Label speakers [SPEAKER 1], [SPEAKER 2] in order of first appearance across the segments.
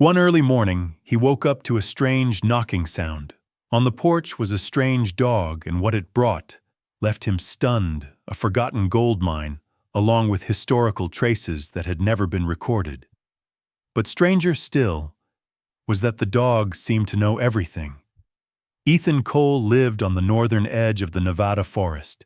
[SPEAKER 1] One early morning, he woke up to a strange knocking sound. On the porch was a strange dog, and what it brought left him stunned, a forgotten gold mine, along with historical traces that had never been recorded. But stranger still was that the dog seemed to know everything. Ethan Cole lived on the northern edge of the Nevada forest,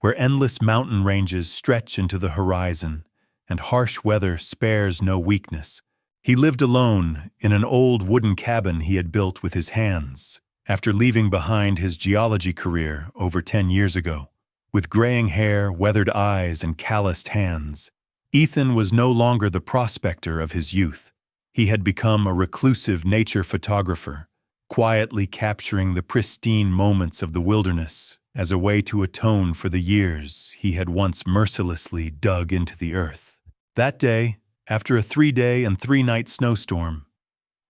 [SPEAKER 1] where endless mountain ranges stretch into the horizon, and harsh weather spares no weakness. He lived alone in an old wooden cabin he had built with his hands, after leaving behind his geology career over 10 years ago. With graying hair, weathered eyes, and calloused hands, Ethan was no longer the prospector of his youth. He had become a reclusive nature photographer, quietly capturing the pristine moments of the wilderness as a way to atone for the years he had once mercilessly dug into the earth. That day, after a 3-day and 3-night snowstorm,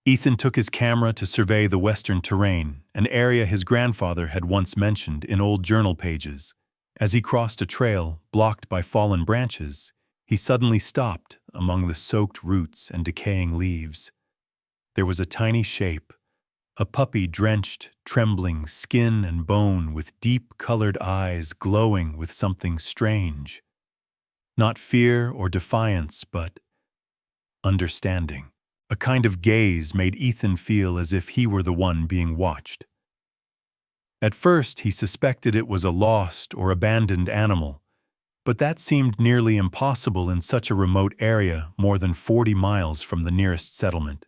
[SPEAKER 1] Ethan took his camera to survey the western terrain, an area his grandfather had once mentioned in old journal pages. As he crossed a trail blocked by fallen branches, he suddenly stopped among the soaked roots and decaying leaves. There was a tiny shape, a puppy drenched, trembling, skin and bone with deep-colored eyes glowing with something strange. Not fear or defiance, but understanding. A kind of gaze made Ethan feel as if he were the one being watched. At first, he suspected it was a lost or abandoned animal, but that seemed nearly impossible in such a remote area more than 40 miles from the nearest settlement.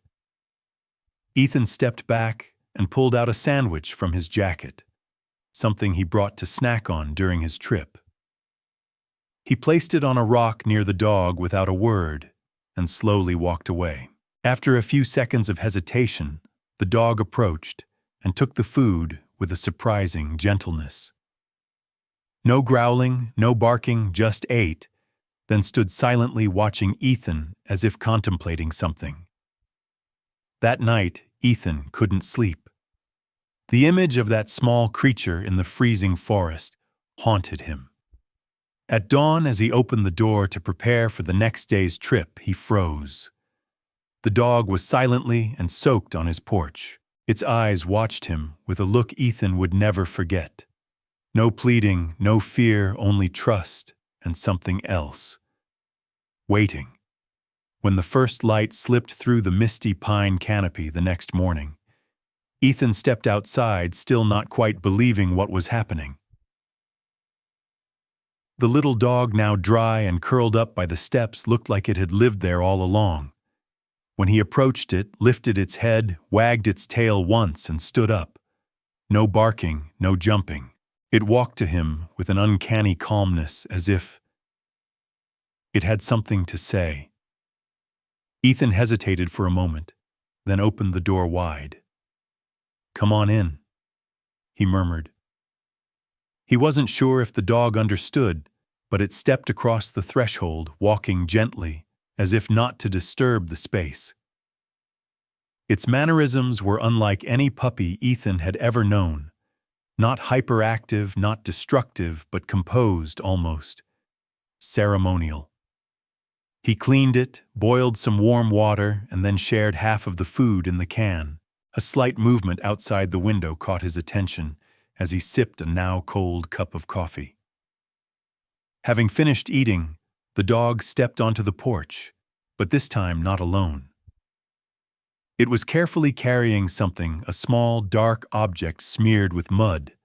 [SPEAKER 1] Ethan stepped back and pulled out a sandwich from his jacket, something he brought to snack on during his trip. He placed it on a rock near the dog without a word and slowly walked away. After a few seconds of hesitation, the dog approached and took the food with a surprising gentleness. No growling, no barking, just ate, then stood silently watching Ethan as if contemplating something. That night, Ethan couldn't sleep. The image of that small creature in the freezing forest haunted him. At dawn, as he opened the door to prepare for the next day's trip, he froze. The dog was silently and soaked on his porch. Its eyes watched him with a look Ethan would never forget. No pleading, no fear, only trust and something else. Waiting. When the first light slipped through the misty pine canopy the next morning, Ethan stepped outside, still not quite believing what was happening. The little dog, now dry and curled up by the steps, looked like it had lived there all along. When he approached it, lifted its head, wagged its tail once, and stood up. No barking, no jumping. It walked to him with an uncanny calmness, as if it had something to say. Ethan hesitated for a moment, then opened the door wide. "Come on in," he murmured. He wasn't sure if the dog understood, but it stepped across the threshold, walking gently, as if not to disturb the space. Its mannerisms were unlike any puppy Ethan had ever known. Not hyperactive, not destructive, but composed almost. Ceremonial. He cleaned it, boiled some warm water, and then shared half of the food in the can. A slight movement outside the window caught his attention as he sipped a now cold cup of coffee. Having finished eating, the dog stepped onto the porch, but this time not alone. It was carefully carrying something, a small, dark object smeared with mud,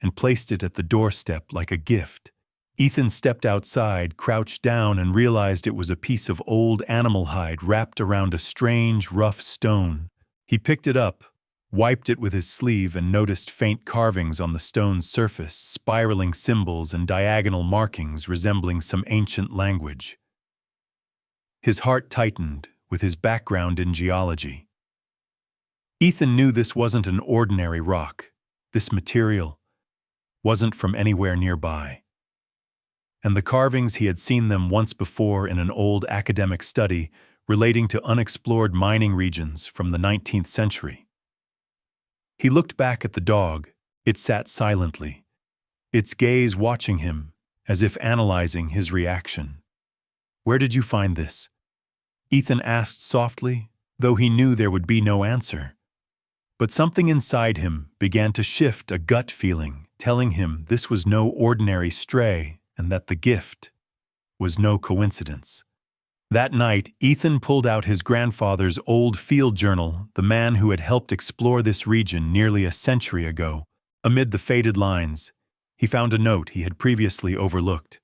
[SPEAKER 1] and placed it at the doorstep like a gift. Ethan stepped outside, crouched down, and realized it was a piece of old animal hide wrapped around a strange, rough stone. He picked it up, wiped it with his sleeve, and noticed faint carvings on the stone's surface, spiraling symbols and diagonal markings resembling some ancient language. His heart tightened with his background in geology. Ethan knew this wasn't an ordinary rock. This material wasn't from anywhere nearby. And the carvings, he had seen them once before in an old academic study relating to unexplored mining regions from the 19th century. He looked back at the dog. It sat silently, its gaze watching him as if analyzing his reaction. "Where did you find this?" Ethan asked softly, though he knew there would be no answer. But something inside him began to shift, a gut feeling, telling him this was no ordinary stray and that the gift was no coincidence. That night, Ethan pulled out his grandfather's old field journal, the man who had helped explore this region nearly a century ago. Amid the faded lines, he found a note he had previously overlooked.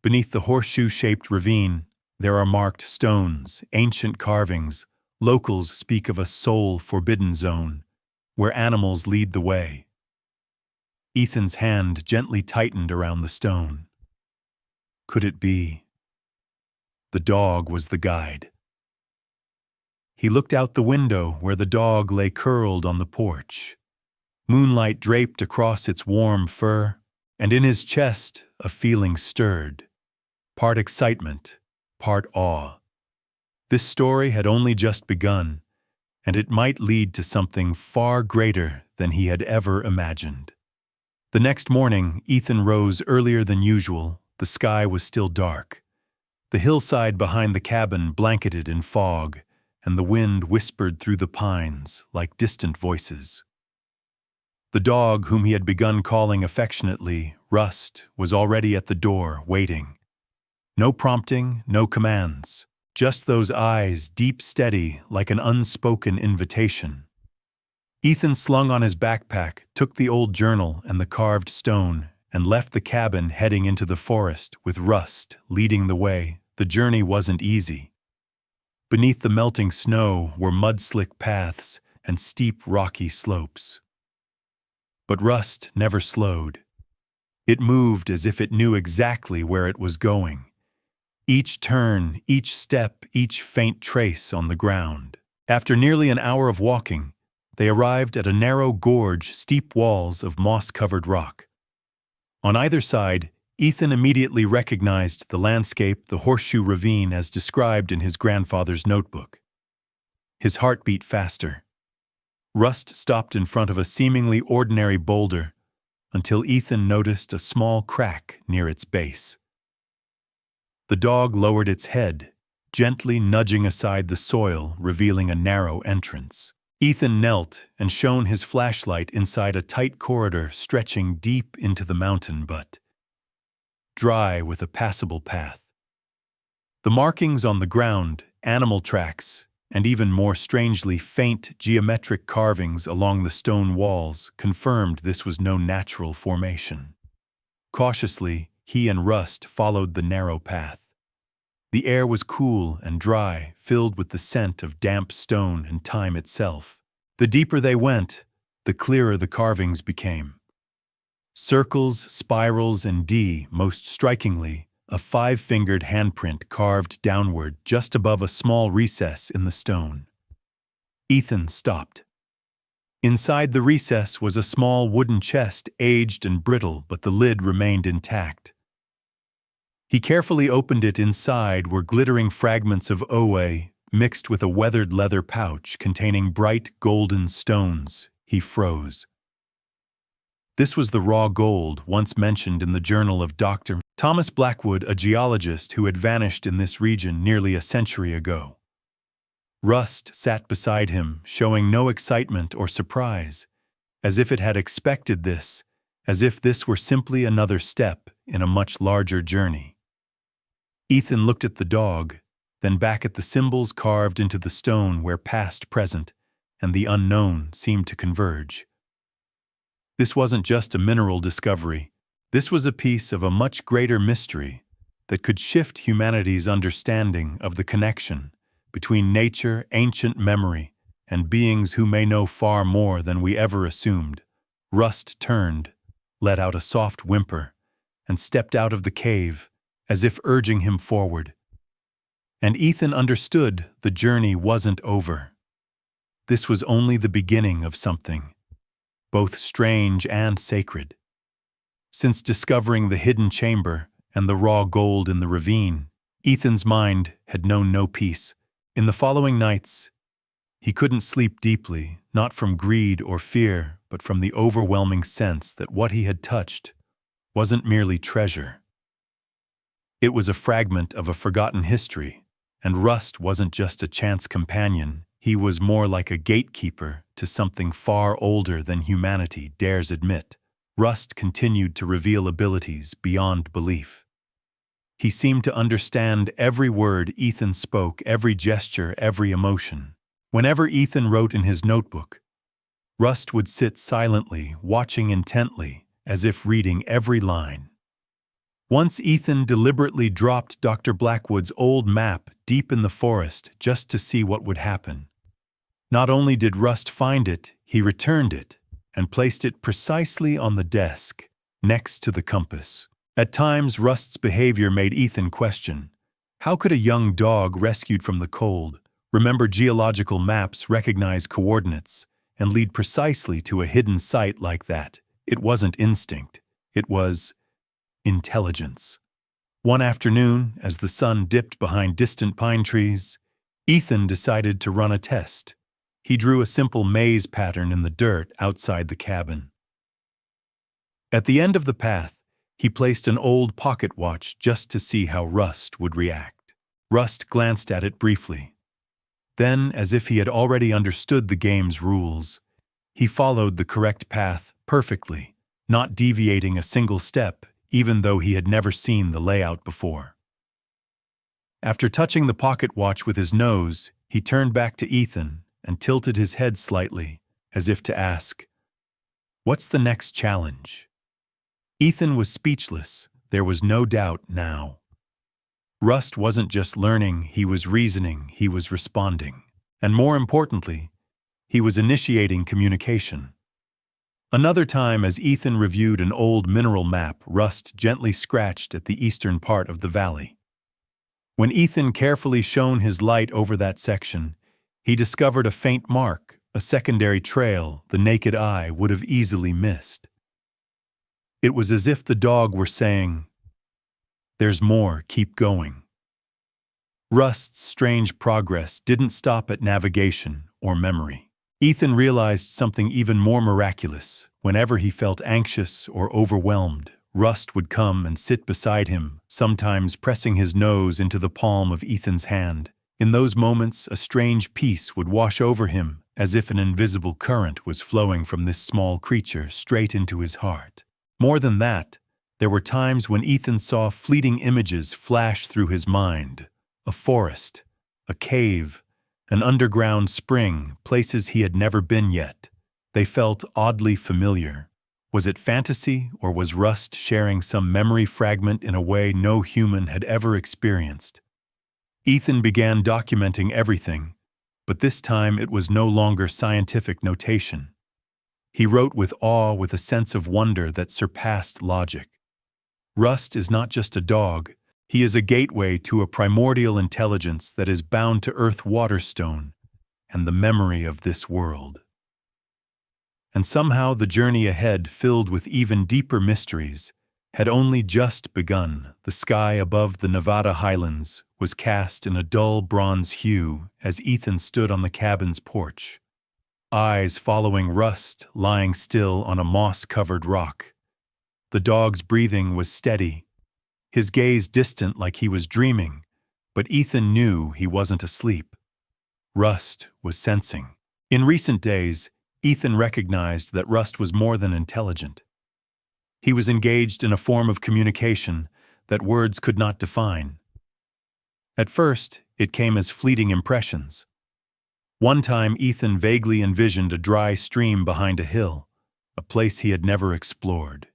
[SPEAKER 1] Beneath the horseshoe-shaped ravine, there are marked stones, ancient carvings. Locals speak of a soul-forbidden zone, where animals lead the way. Ethan's hand gently tightened around the stone. Could it be? The dog was the guide. He looked out the window where the dog lay curled on the porch. Moonlight draped across its warm fur, and in his chest a feeling stirred. Part excitement, part awe. This story had only just begun, and it might lead to something far greater than he had ever imagined. The next morning, Ethan rose earlier than usual. The sky was still dark. The hillside behind the cabin blanketed in fog, and the wind whispered through the pines like distant voices. The dog, whom he had begun calling affectionately Rust, was already at the door, waiting. No prompting, no commands, just those eyes deep steady like an unspoken invitation. Ethan slung on his backpack, took the old journal and the carved stone, and left the cabin heading into the forest with Rust leading the way. The journey wasn't easy. Beneath the melting snow were mud-slick paths and steep rocky slopes. But Rust never slowed. It moved as if it knew exactly where it was going. Each turn, each step, each faint trace on the ground. After nearly an hour of walking, they arrived at a narrow gorge, steep walls of moss-covered rock. On either side, Ethan immediately recognized the landscape, the horseshoe ravine as described in his grandfather's notebook. His heart beat faster. Rust stopped in front of a seemingly ordinary boulder until Ethan noticed a small crack near its base. The dog lowered its head, gently nudging aside the soil, revealing a narrow entrance. Ethan knelt and shone his flashlight inside a tight corridor stretching deep into the mountain but dry with a passable path. The markings on the ground, animal tracks, and even more strangely faint geometric carvings along the stone walls confirmed this was no natural formation. Cautiously, he and Rust followed the narrow path. The air was cool and dry, filled with the scent of damp stone and time itself. The deeper they went, the clearer the carvings became. Circles, spirals, and most strikingly, a 5-fingered handprint carved downward just above a small recess in the stone. Ethan stopped. Inside the recess was a small wooden chest, aged and brittle, but the lid remained intact. He carefully opened it. Inside were glittering fragments of owe mixed with a weathered leather pouch containing bright golden stones. He froze. This was the raw gold once mentioned in the journal of Dr. Thomas Blackwood, a geologist who had vanished in this region nearly a century ago. Rust sat beside him, showing no excitement or surprise, as if it had expected this, as if this were simply another step in a much larger journey. Ethan looked at the dog, then back at the symbols carved into the stone where past, present, and the unknown seemed to converge. This wasn't just a mineral discovery. This was a piece of a much greater mystery that could shift humanity's understanding of the connection between nature, ancient memory, and beings who may know far more than we ever assumed. Rust turned, let out a soft whimper, and stepped out of the cave, as if urging him forward. And Ethan understood the journey wasn't over. This was only the beginning of something, both strange and sacred. Since discovering the hidden chamber and the raw gold in the ravine, Ethan's mind had known no peace. In the following nights, he couldn't sleep deeply, not from greed or fear, but from the overwhelming sense that what he had touched wasn't merely treasure. It was a fragment of a forgotten history, And Rust wasn't just a chance companion, he was more like a gatekeeper to something far older than humanity dares admit. Rust continued to reveal abilities beyond belief. He seemed to understand every word Ethan spoke, every gesture, every emotion. Whenever Ethan wrote in his notebook, Rust would sit silently, watching intently, as if reading every line. Once Ethan deliberately dropped Dr. Blackwood's old map deep in the forest just to see what would happen. Not only did Rust find it, he returned it and placed it precisely on the desk, next to the compass. At times, Rust's behavior made Ethan question, how could a young dog rescued from the cold remember geological maps, recognize coordinates, and lead precisely to a hidden site like that? It wasn't instinct, it was intelligence. One afternoon, as the sun dipped behind distant pine trees, Ethan decided to run a test. He drew a simple maze pattern in the dirt outside the cabin. At the end of the path, he placed an old pocket watch just to see how Rust would react. Rust glanced at it briefly. Then, as if he had already understood the game's rules, he followed the correct path perfectly, not deviating a single step, even though he had never seen the layout before. After touching the pocket watch with his nose, he turned back to Ethan and tilted his head slightly, as if to ask, "What's the next challenge?" Ethan was speechless. There was no doubt now. Rust wasn't just learning, he was reasoning, he was responding. And more importantly, he was initiating communication. Another time, as Ethan reviewed an old mineral map, Rust gently scratched at the eastern part of the valley. When Ethan carefully shone his light over that section, he discovered a faint mark, a secondary trail the naked eye would have easily missed. It was as if the dog were saying, "There's more, keep going." Rust's strange progress didn't stop at navigation or memory. Ethan realized something even more miraculous. Whenever he felt anxious or overwhelmed, Rust would come and sit beside him, sometimes pressing his nose into the palm of Ethan's hand. In those moments, a strange peace would wash over him, as if an invisible current was flowing from this small creature straight into his heart. More than that, there were times when Ethan saw fleeting images flash through his mind. A forest, a cave, an underground spring, places he had never been yet. They felt oddly familiar. Was it fantasy, or was Rust sharing some memory fragment in a way no human had ever experienced? Ethan began documenting everything, but this time it was no longer scientific notation. He wrote with awe, with a sense of wonder that surpassed logic. Rust is not just a dog, he is a gateway to a primordial intelligence that is bound to earth waterstone and the memory of this world. And somehow the journey ahead, filled with even deeper mysteries, had only just begun. The sky above the Nevada highlands was cast in a dull bronze hue as Ethan stood on the cabin's porch, eyes following Rust lying still on a moss-covered rock. The dog's breathing was steady, his gaze distant like he was dreaming, but Ethan knew he wasn't asleep. Rust was sensing. In recent days, Ethan recognized that Rust was more than intelligent. He was engaged in a form of communication that words could not define. At first, it came as fleeting impressions. One time, Ethan vaguely envisioned a dry stream behind a hill, a place he had never explored.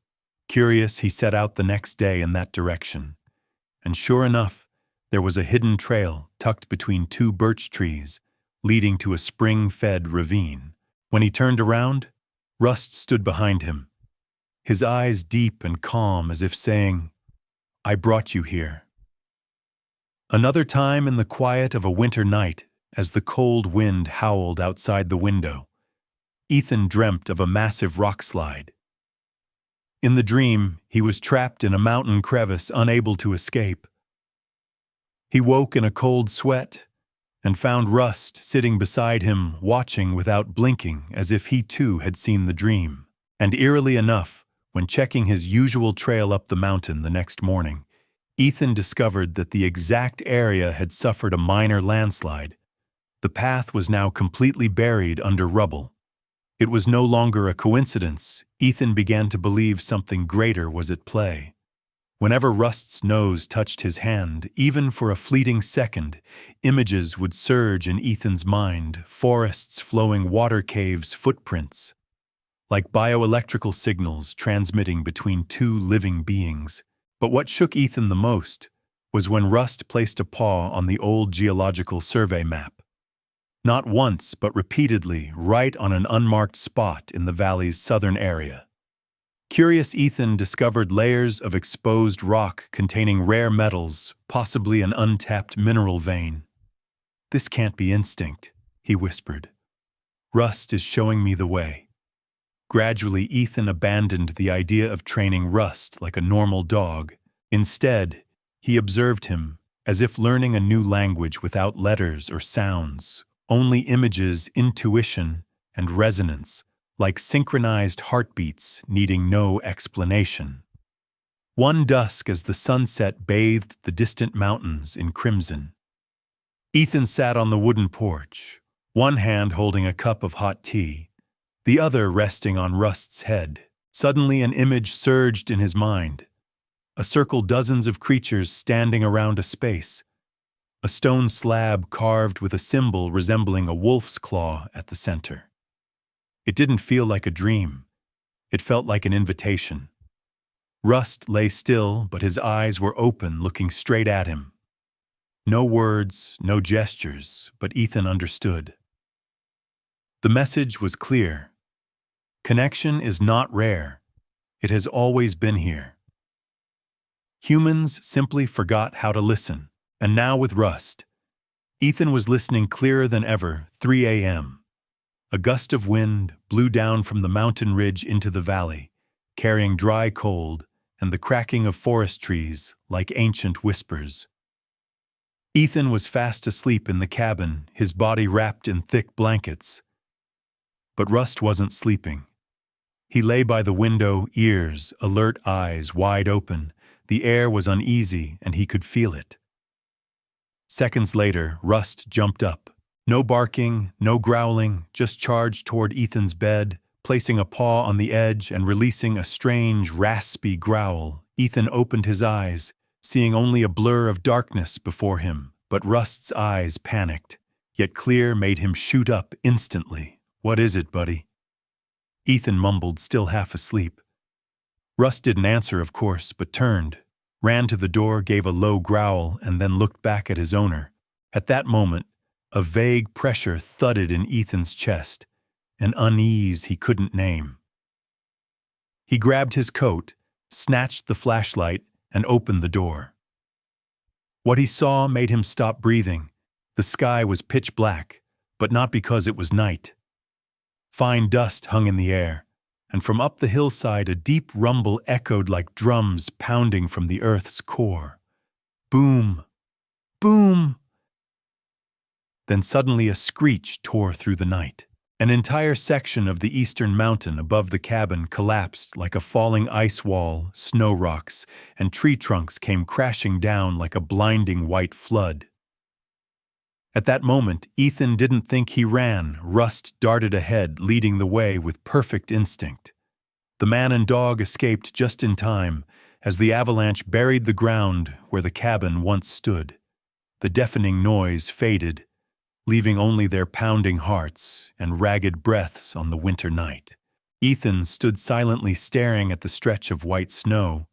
[SPEAKER 1] Curious, he set out the next day in that direction. And sure enough, there was a hidden trail tucked between two birch trees, leading to a spring-fed ravine. When he turned around, Rust stood behind him, his eyes deep and calm, as if saying, "I brought you here." Another time, in the quiet of a winter night, as the cold wind howled outside the window, Ethan dreamt of a massive rock slide. In the dream, he was trapped in a mountain crevice, unable to escape. He woke in a cold sweat and found Rust sitting beside him, watching without blinking, as if he too had seen the dream. And eerily enough, when checking his usual trail up the mountain the next morning, Ethan discovered that the exact area had suffered a minor landslide. The path was now completely buried under rubble. It was no longer a coincidence. Ethan began to believe something greater was at play. Whenever Rust's nose touched his hand, even for a fleeting second, images would surge in Ethan's mind, forests, flowing water caves, footprints, like bioelectrical signals transmitting between two living beings. But what shook Ethan the most was when Rust placed a paw on the old geological survey map. Not once, but repeatedly, right on an unmarked spot in the valley's southern area. Curious Ethan discovered layers of exposed rock containing rare metals, possibly an untapped mineral vein. "This can't be instinct," he whispered. "Rust is showing me the way." Gradually, Ethan abandoned the idea of training Rust like a normal dog. Instead, he observed him, as if learning a new language without letters or sounds, only images, intuition, and resonance, like synchronized heartbeats needing no explanation. One dusk, as the sunset bathed the distant mountains in crimson, Ethan sat on the wooden porch, one hand holding a cup of hot tea, the other resting on Rust's head. Suddenly an image surged in his mind. A circle, dozens of creatures standing around a space. A stone slab carved with a symbol resembling a wolf's claw at the center. It didn't feel like a dream. It felt like an invitation. Rust lay still, but his eyes were open, looking straight at him. No words, no gestures, but Ethan understood. The message was clear. Connection is not rare. It has always been here. Humans simply forgot how to listen. And now with Rust, Ethan was listening clearer than ever. 3 a.m. A gust of wind blew down from the mountain ridge into the valley, carrying dry cold and the cracking of forest trees like ancient whispers. Ethan was fast asleep in the cabin, his body wrapped in thick blankets. But Rust wasn't sleeping. He lay by the window, ears, alert, eyes wide open. The air was uneasy, and he could feel it. Seconds later, Rust jumped up. No barking, no growling, just charged toward Ethan's bed, placing a paw on the edge and releasing a strange, raspy growl. Ethan opened his eyes, seeing only a blur of darkness before him, but Rust's eyes panicked, yet clear made him shoot up instantly. "What is it, buddy?" Ethan mumbled, still half asleep. Rust didn't answer, of course, but turned, ran to the door, gave a low growl, and then looked back at his owner. At that moment, a vague pressure thudded in Ethan's chest, an unease he couldn't name. He grabbed his coat, snatched the flashlight, and opened the door. What he saw made him stop breathing. The sky was pitch black, but not because it was night. Fine dust hung in the air, and from up the hillside a deep rumble echoed like drums pounding from the earth's core. Boom! Boom! Then suddenly a screech tore through the night. An entire section of the eastern mountain above the cabin collapsed like a falling ice wall, snow rocks, and tree trunks came crashing down like a blinding white flood. At that moment, Ethan didn't think he ran. Rust darted ahead, leading the way with perfect instinct. The man and dog escaped just in time, as the avalanche buried the ground where the cabin once stood. The deafening noise faded, leaving only their pounding hearts and ragged breaths on the winter night. Ethan stood silently staring at the stretch of white snow,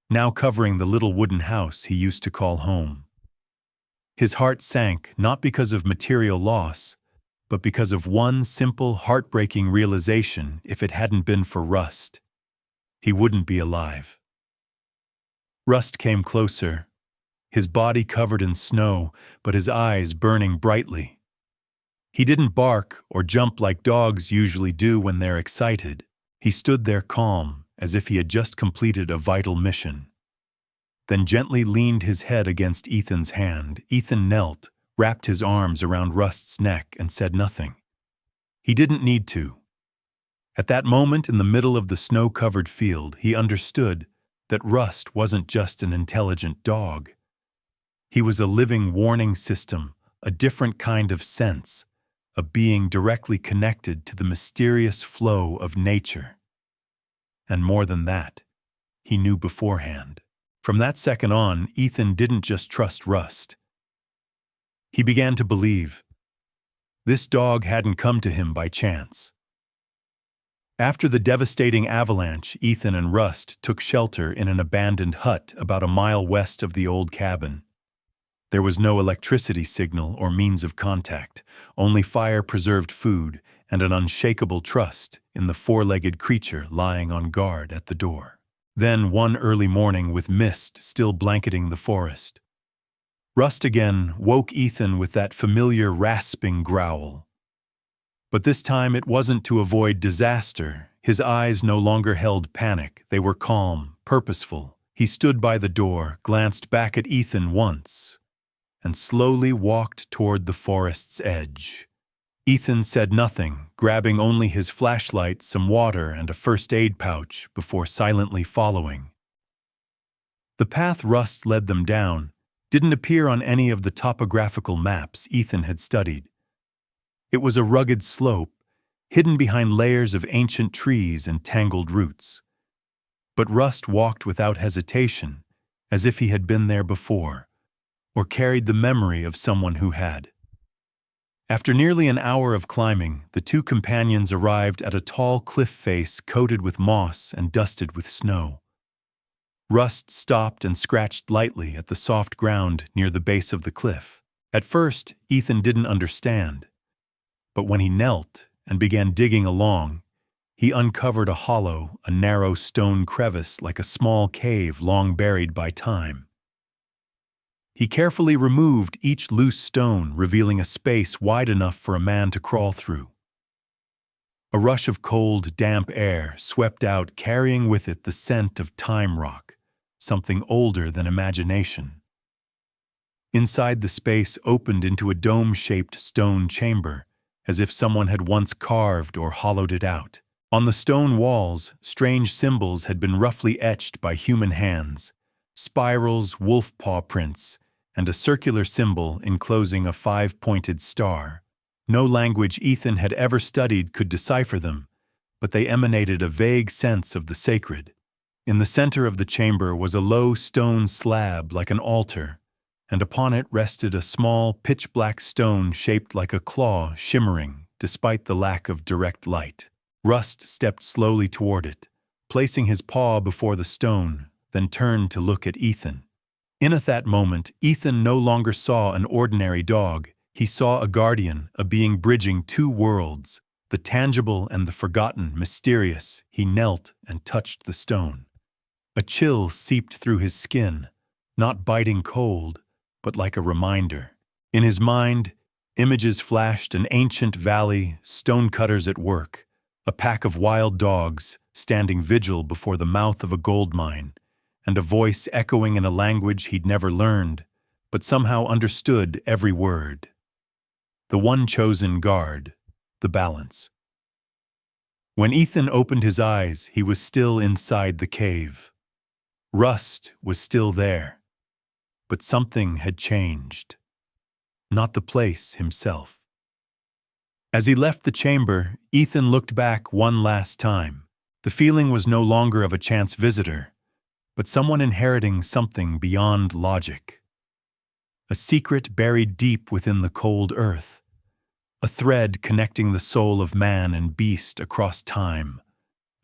[SPEAKER 1] now covering the little wooden house he used to call home. His heart sank, not because of material loss, but because of one simple, heartbreaking realization: if it hadn't been for Rust, he wouldn't be alive. Rust came closer, his body covered in snow, but his eyes burning brightly. He didn't bark or jump like dogs usually do when they're excited. He stood there calm, as if he had just completed a vital mission. Then gently leaned his head against Ethan's hand. Ethan knelt, wrapped his arms around Rust's neck, and said nothing. He didn't need to. At that moment, in the middle of the snow-covered field, he understood that Rust wasn't just an intelligent dog. He was a living warning system, a different kind of sense, a being directly connected to the mysterious flow of nature. And more than that, he knew beforehand. From that second on, Ethan didn't just trust Rust. He began to believe this dog hadn't come to him by chance. After the devastating avalanche, Ethan and Rust took shelter in an abandoned hut about a mile west of the old cabin. There was no electricity signal or means of contact, only fire-preserved food and an unshakable trust in the four-legged creature lying on guard at the door. Then, one early morning with mist still blanketing the forest, Rust again woke Ethan with that familiar rasping growl. But this time it wasn't to avoid disaster. His eyes no longer held panic. They were calm, purposeful. He stood by the door, glanced back at Ethan once, and slowly walked toward the forest's edge. Ethan said nothing, grabbing only his flashlight, some water, and a first aid pouch before silently following. The path Rust led them down didn't appear on any of the topographical maps Ethan had studied. It was a rugged slope, hidden behind layers of ancient trees and tangled roots. But Rust walked without hesitation, as if he had been there before, or carried the memory of someone who had. After nearly an hour of climbing, the two companions arrived at a tall cliff face coated with moss and dusted with snow. Rust stopped and scratched lightly at the soft ground near the base of the cliff. At first, Ethan didn't understand. But when he knelt and began digging along, he uncovered a hollow, a narrow stone crevice like a small cave long buried by time. He carefully removed each loose stone, revealing a space wide enough for a man to crawl through. A rush of cold, damp air swept out, carrying with it the scent of time rock, something older than imagination. Inside, the space opened into a dome-shaped stone chamber, as if someone had once carved or hollowed it out. On the stone walls, strange symbols had been roughly etched by human hands, spirals, wolf paw prints, and a circular symbol enclosing a five-pointed star. No language Ethan had ever studied could decipher them, but they emanated a vague sense of the sacred. In the center of the chamber was a low stone slab like an altar, and upon it rested a small, pitch-black stone shaped like a claw, shimmering, despite the lack of direct light. Rust stepped slowly toward it, placing his paw before the stone, then turned to look at Ethan. In at that moment, Ethan no longer saw an ordinary dog. He saw a guardian, a being bridging two worlds, the tangible and the forgotten, mysterious. He knelt and touched the stone. A chill seeped through his skin, not biting cold, but like a reminder. In his mind, images flashed: an ancient valley, stonecutters at work, a pack of wild dogs standing vigil before the mouth of a gold mine, and a voice echoing in a language he'd never learned, but somehow understood every word. The one chosen guard, the balance. When Ethan opened his eyes, he was still inside the cave. Rust was still there, but something had changed. Not the place himself. As he left the chamber, Ethan looked back one last time. The feeling was no longer of a chance visitor, but someone inheriting something beyond logic. A secret buried deep within the cold earth. A thread connecting the soul of man and beast across time,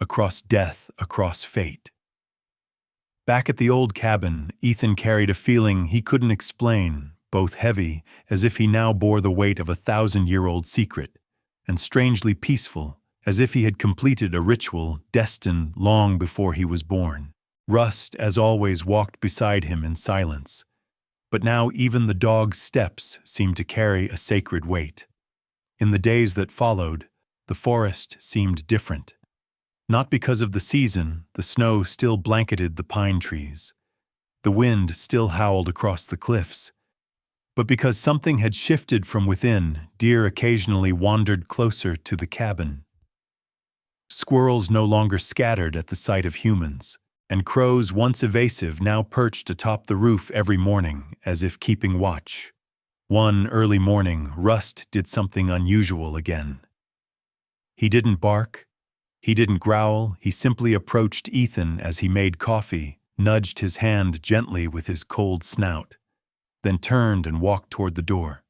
[SPEAKER 1] across death, across fate. Back at the old cabin, Ethan carried a feeling he couldn't explain, both heavy, as if he now bore the weight of a 1,000-year-old secret, and strangely peaceful, as if he had completed a ritual destined long before he was born. Rust, as always, walked beside him in silence, but now even the dog's steps seemed to carry a sacred weight. In the days that followed, the forest seemed different. Not because of the season, the snow still blanketed the pine trees. The wind still howled across the cliffs. But because something had shifted from within, deer occasionally wandered closer to the cabin. Squirrels no longer scattered at the sight of humans, and crows once evasive now perched atop the roof every morning as if keeping watch. One early morning, Rust did something unusual again. He didn't bark, he didn't growl, he simply approached Ethan as he made coffee, nudged his hand gently with his cold snout, then turned and walked toward the door.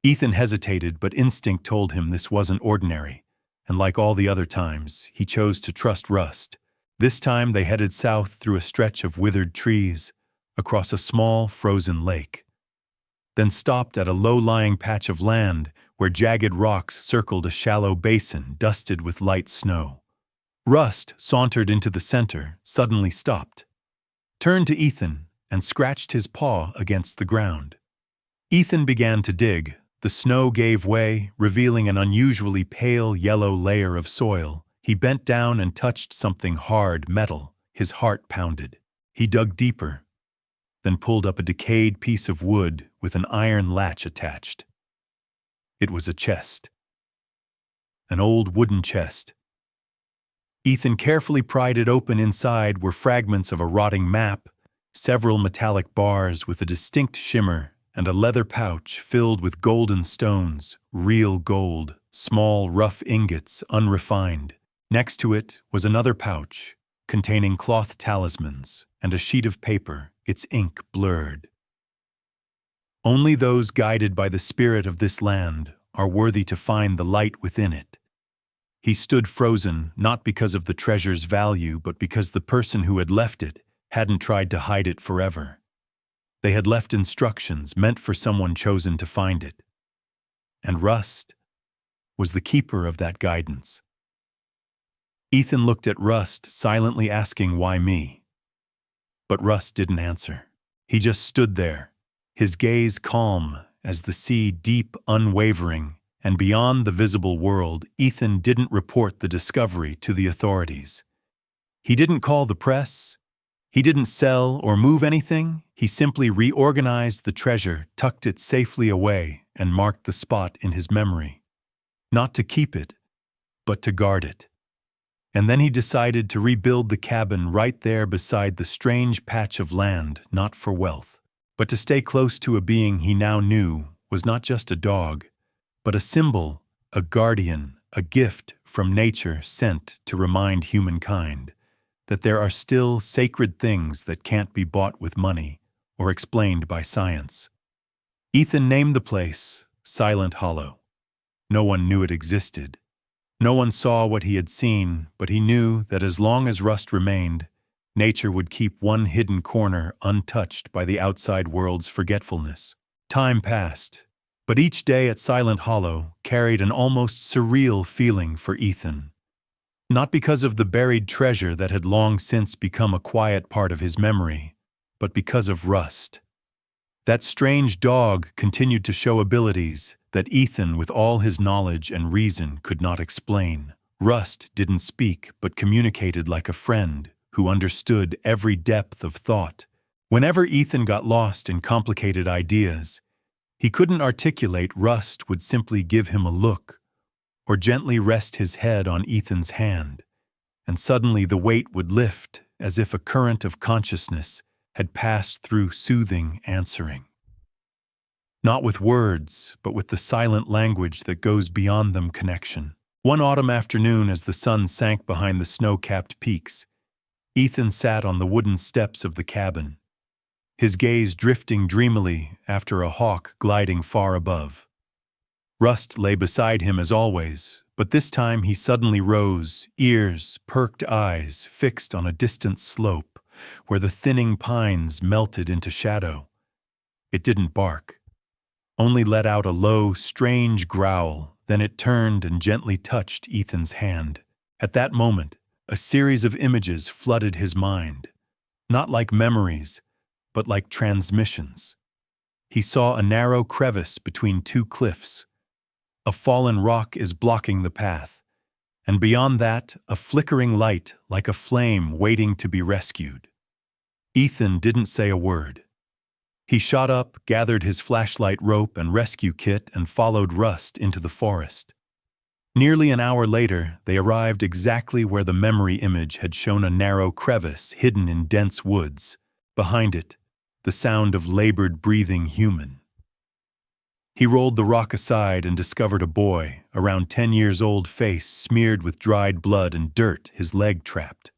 [SPEAKER 1] Ethan hesitated, but instinct told him this wasn't ordinary, and like all the other times, he chose to trust Rust. This time they headed south through a stretch of withered trees, across a small, frozen lake, then stopped at a low-lying patch of land where jagged rocks circled a shallow basin dusted with light snow. Rust sauntered into the center, suddenly stopped, turned to Ethan, and scratched his paw against the ground. Ethan began to dig. The snow gave way, revealing an unusually pale yellow layer of soil. He bent down and touched something hard, metal. His heart pounded. He dug deeper, then pulled up a decayed piece of wood with an iron latch attached. It was a chest. An old wooden chest. Ethan carefully pried it open. Inside were fragments of a rotting map, several metallic bars with a distinct shimmer, and a leather pouch filled with golden stones, real gold, small, rough ingots, unrefined. Next to it was another pouch containing cloth talismans and a sheet of paper, its ink blurred. Only those guided by the spirit of this land are worthy to find the light within it. He stood frozen, not because of the treasure's value, but because the person who had left it hadn't tried to hide it forever. They had left instructions meant for someone chosen to find it. And Rust was the keeper of that guidance. Ethan looked at Rust, silently asking, "Why me?" But Rust didn't answer. He just stood there, his gaze calm as the sea, deep, unwavering, and beyond the visible world. Ethan didn't report the discovery to the authorities. He didn't call the press. He didn't sell or move anything. He simply reorganized the treasure, tucked it safely away, and marked the spot in his memory. Not to keep it, but to guard it. And then he decided to rebuild the cabin right there beside the strange patch of land, not for wealth, but to stay close to a being he now knew was not just a dog, but a symbol, a guardian, a gift from nature sent to remind humankind that there are still sacred things that can't be bought with money or explained by science. Ethan named the place Silent Hollow. No one knew it existed. No one saw what he had seen, but he knew that as long as Rust remained, nature would keep one hidden corner untouched by the outside world's forgetfulness. Time passed, but each day at Silent Hollow carried an almost surreal feeling for Ethan. Not because of the buried treasure that had long since become a quiet part of his memory, but because of Rust. That strange dog continued to show abilities that Ethan, with all his knowledge and reason, could not explain. Rust didn't speak, but communicated like a friend who understood every depth of thought. Whenever Ethan got lost in complicated ideas, he couldn't articulate, Rust would simply give him a look, or gently rest his head on Ethan's hand, and suddenly the weight would lift as if a current of consciousness had passed through, soothing, answering. Not with words, but with the silent language that goes beyond them, connection. One autumn afternoon, as the sun sank behind the snow-capped peaks, Ethan sat on the wooden steps of the cabin, his gaze drifting dreamily after a hawk gliding far above. Rust lay beside him as always, but this time he suddenly rose, ears, perked eyes fixed on a distant slope where the thinning pines melted into shadow. It didn't bark, only let out a low, strange growl. Then it turned and gently touched Ethan's hand. At that moment, a series of images flooded his mind, not like memories, but like transmissions. He saw a narrow crevice between two cliffs. A fallen rock is blocking the path, and beyond that, a flickering light like a flame waiting to be rescued. Ethan didn't say a word. He shot up, gathered his flashlight rope and rescue kit, and followed Rust into the forest. Nearly an hour later, they arrived exactly where the memory image had shown a narrow crevice hidden in dense woods. Behind it, the sound of labored breathing human. He rolled the rock aside and discovered a boy, around 10 years old, face smeared with dried blood and dirt, his leg trapped.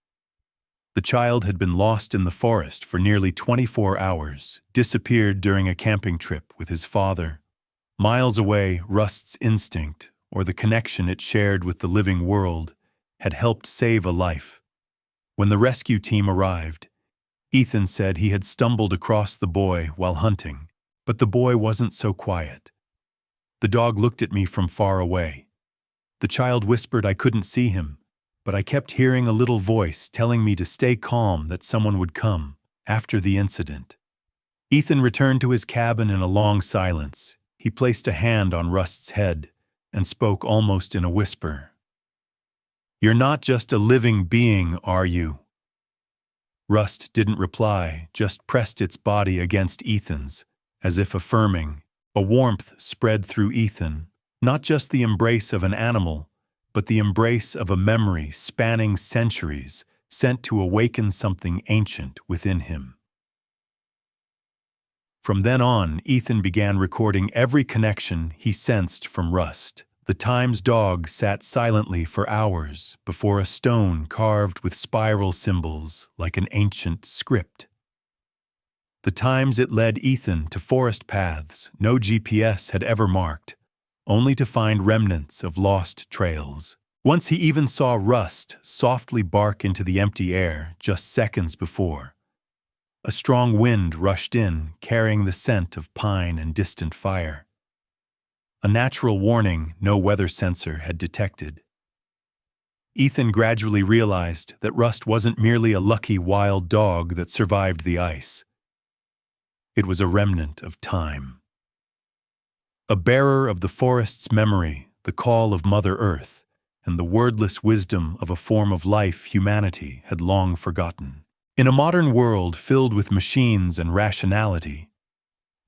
[SPEAKER 1] The child had been lost in the forest for nearly 24 hours, disappeared during a camping trip with his father. Miles away, Rust's instinct, or the connection it shared with the living world, had helped save a life. When the rescue team arrived, Ethan said he had stumbled across the boy while hunting, but the boy wasn't so quiet. The dog looked at me from far away. The child whispered I couldn't see him, but I kept hearing a little voice telling me to stay calm, that someone would come. After the incident, Ethan returned to his cabin in a long silence. He placed a hand on Rust's head and spoke almost in a whisper. "You're not just a living being, are you?" Rust didn't reply, just pressed its body against Ethan's, as if affirming. A warmth spread through Ethan, not just the embrace of an animal, but the embrace of a memory spanning centuries, sent to awaken something ancient within him. From then on, Ethan began recording every connection he sensed from Rust. The times dog sat silently for hours before a stone carved with spiral symbols like an ancient script. The times it led Ethan to forest paths no GPS had ever marked, only to find remnants of lost trails. Once he even saw Rust softly bark into the empty air just seconds before. A strong wind rushed in, carrying the scent of pine and distant fire. A natural warning no weather sensor had detected. Ethan gradually realized that Rust wasn't merely a lucky wild dog that survived the ice. It was a remnant of time. A bearer of the forest's memory, the call of Mother Earth, and the wordless wisdom of a form of life humanity had long forgotten. In a modern world filled with machines and rationality,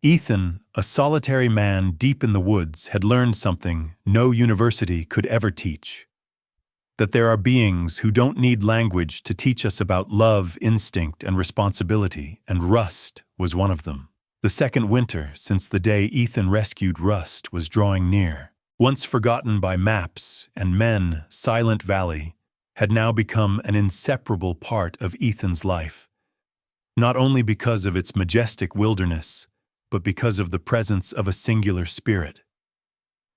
[SPEAKER 1] Ethan, a solitary man deep in the woods, had learned something no university could ever teach. That there are beings who don't need language to teach us about love, instinct, and responsibility, and Rust was one of them. The second winter since the day Ethan rescued Rust was drawing near. Once forgotten by maps and men, Silent Valley had now become an inseparable part of Ethan's life, not only because of its majestic wilderness, but because of the presence of a singular spirit.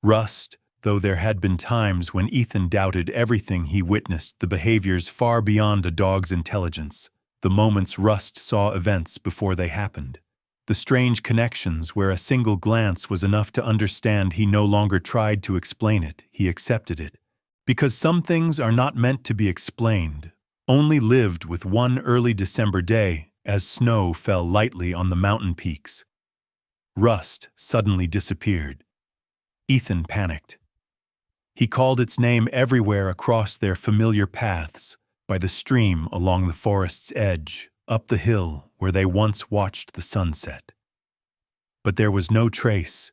[SPEAKER 1] Rust, though there had been times when Ethan doubted everything he witnessed, the behaviors far beyond a dog's intelligence, the moments Rust saw events before they happened, the strange connections where a single glance was enough to understand. He no longer tried to explain it, he accepted it. Because some things are not meant to be explained, only lived with one early December day as snow fell lightly on the mountain peaks. Rust suddenly disappeared. Ethan panicked. He called its name everywhere across their familiar paths, by the stream along the forest's edge, up the hill where they once watched the sunset. But there was no trace,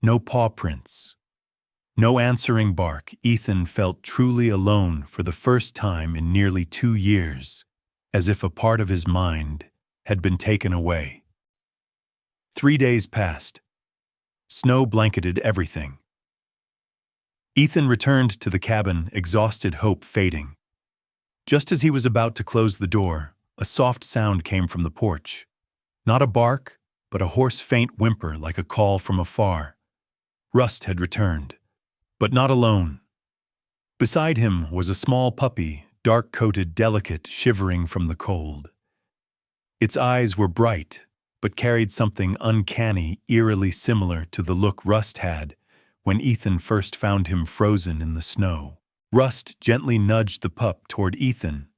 [SPEAKER 1] no paw prints, no answering bark. Ethan felt truly alone for the first time in nearly 2 years, as if a part of his mind had been taken away. 3 days passed. Snow blanketed everything. Ethan returned to the cabin, exhausted, hope fading. Just as he was about to close the door, a soft sound came from the porch. Not a bark, but a hoarse, faint whimper like a call from afar. Rust had returned, but not alone. Beside him was a small puppy, dark-coated, delicate, shivering from the cold. Its eyes were bright, but carried something uncanny, eerily similar to the look Rust had when Ethan first found him frozen in the snow. Rust gently nudged the pup toward Ethan,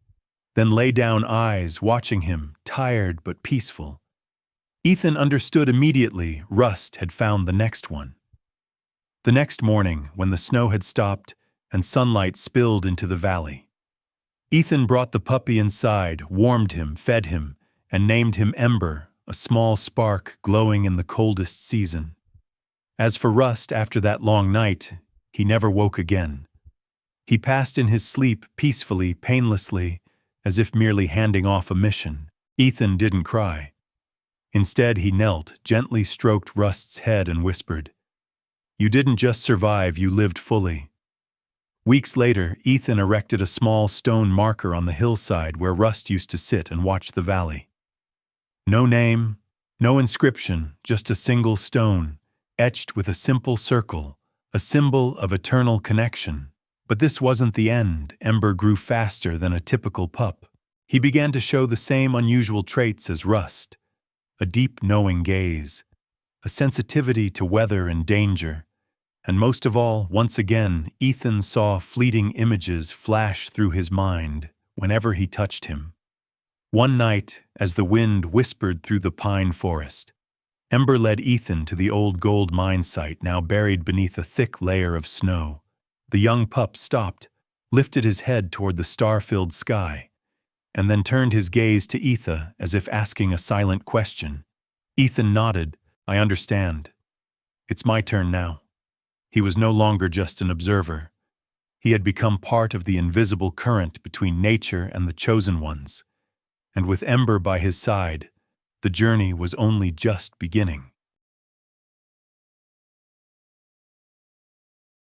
[SPEAKER 1] then lay down, eyes watching him, tired but peaceful. Ethan understood immediately. Rust had found the next one. The next morning, when the snow had stopped and sunlight spilled into the valley, Ethan brought the puppy inside, warmed him, fed him, and named him Ember, a small spark glowing in the coldest season. As for Rust, after that long night, He never woke again. He passed in his sleep peacefully, painlessly, as if merely handing off a mission. Ethan didn't cry. Instead, he knelt, gently stroked Rust's head and whispered, "You didn't just survive, you lived fully." Weeks later, Ethan erected a small stone marker on the hillside where Rust used to sit and watch the valley. No name, no inscription, just a single stone, etched with a simple circle, a symbol of eternal connection. But this wasn't the end. Ember grew faster than a typical pup. He began to show the same unusual traits as Rust: a deep, knowing gaze, a sensitivity to weather and danger, and most of all, once again, Ethan saw fleeting images flash through his mind whenever he touched him. One night, as the wind whispered through the pine forest, Ember led Ethan to the old gold mine site now buried beneath a thick layer of snow. The young pup stopped, lifted his head toward the star-filled sky, and then turned his gaze to Ethan as if asking a silent question. Ethan nodded. "I understand. It's my turn now." He was no longer just an observer. He had become part of the invisible current between nature and the chosen ones. And with Ember by his side, the journey was only just beginning.